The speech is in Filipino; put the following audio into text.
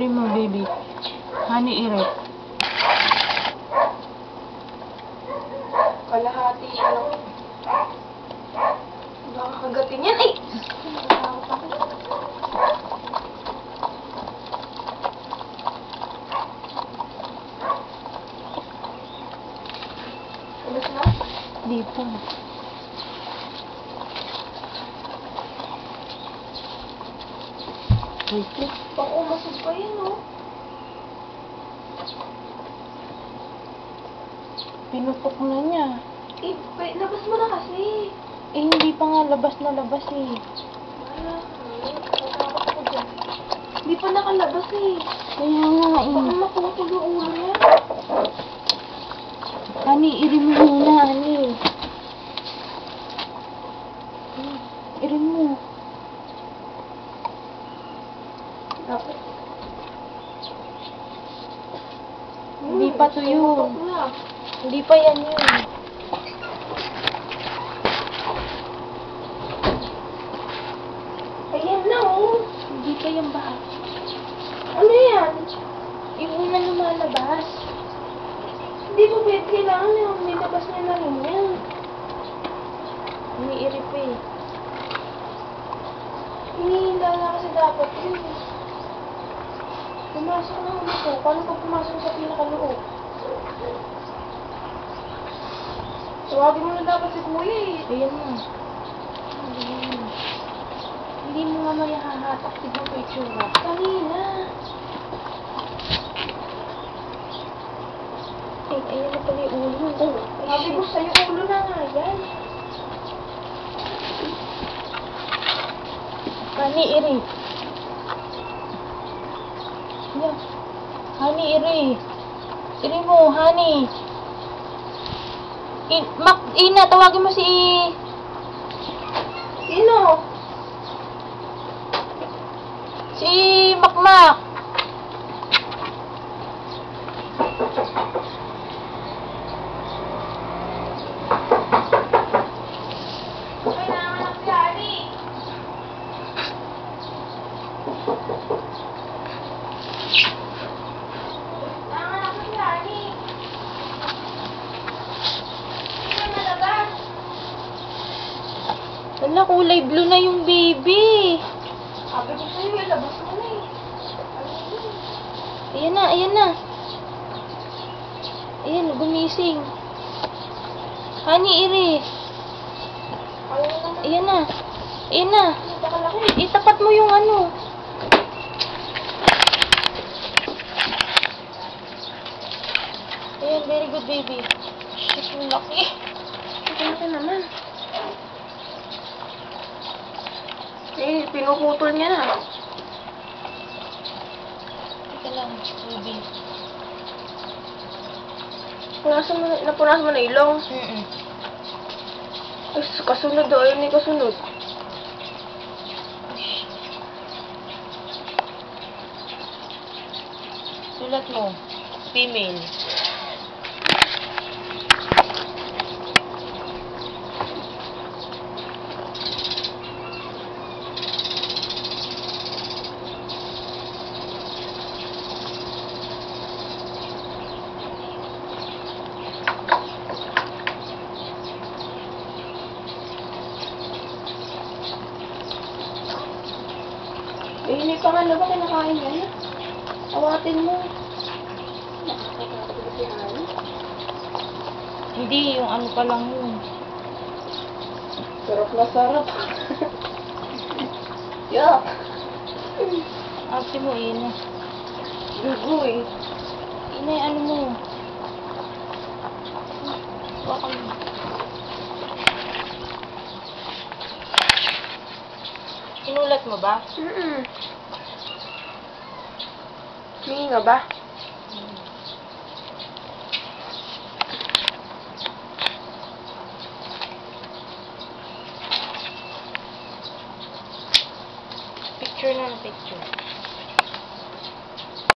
Iri mo, baby. Honey, iri. Kalahati lang. Baka kagatin yan. Ay! Ubus na? Di pa. Wait lang. Baka umasog pa yan, oh. Pinutok na niya. Eh, labas mo na kasi. Eh, hindi pa nga labas na labas eh. Wala. Natakot ako dyan. Hindi pa nakalabas eh. Kaya nga Baka eh. maputol yung ulo niya. Honey, iri mo muna, honey. Iri mo. Dapat. Hindi pa to yun. Pumutok na. Hindi pa yan yun. Ayan na, oh. Hindi pa yan ba? Ano yan? Yung una lumalabas. Hindi mo pwede kailangan na may labas niya na rin yan. Umiiri pa eh. Hinihila na kasi dapat yun. Pumasok na ulit ko. Paano pag pumasok sa pinakaloob? Tawagin mo na dapat si Kuya eh. Ayan na. Ayan. Hindi mo nga mayahahatak. Tignan ko itsura. Kanina. Eh, ayan na pala yung ulo. Oh, Sabi ko sa'yo, ulo na nga yan. Honey, iri. Yeah. Honey, iri. Iri mo, honey. Ina, tawagin mo si... Sino? Si Makmak. Ay, nanganak si Ali. Nanganak si Ali. Sino malabas? Wala, kulay blue na yung baby. Sabi ko sa'yo, ilabas mo na eh. Ayan na, ayan na. Ayan, gumising. Honey, iri. Ayaw naman. Ayan na. Ayan na. Napakalaki. Itapat mo yung ano. Ayan, very good baby. Shit, ang laki. Tingnan ka naman. Eh, pinuputol niya na. Teka lang, baby. Napunasan mo na ilong. Ay, kasunod daw. Ayun yung kasunod. Sulat mo. Female. Eh, hindi pa nga ba kinakain yan? Awatin mo. Nakakatakot si Ali. Hindi, yung ano pa lang yun. Sarap na sarap. Yuck. Ate mo, ina. Dugo eh. Ina, ano mo? Baka mo. Sinulat mo ba? Hingi nga ba? Picture na, picture.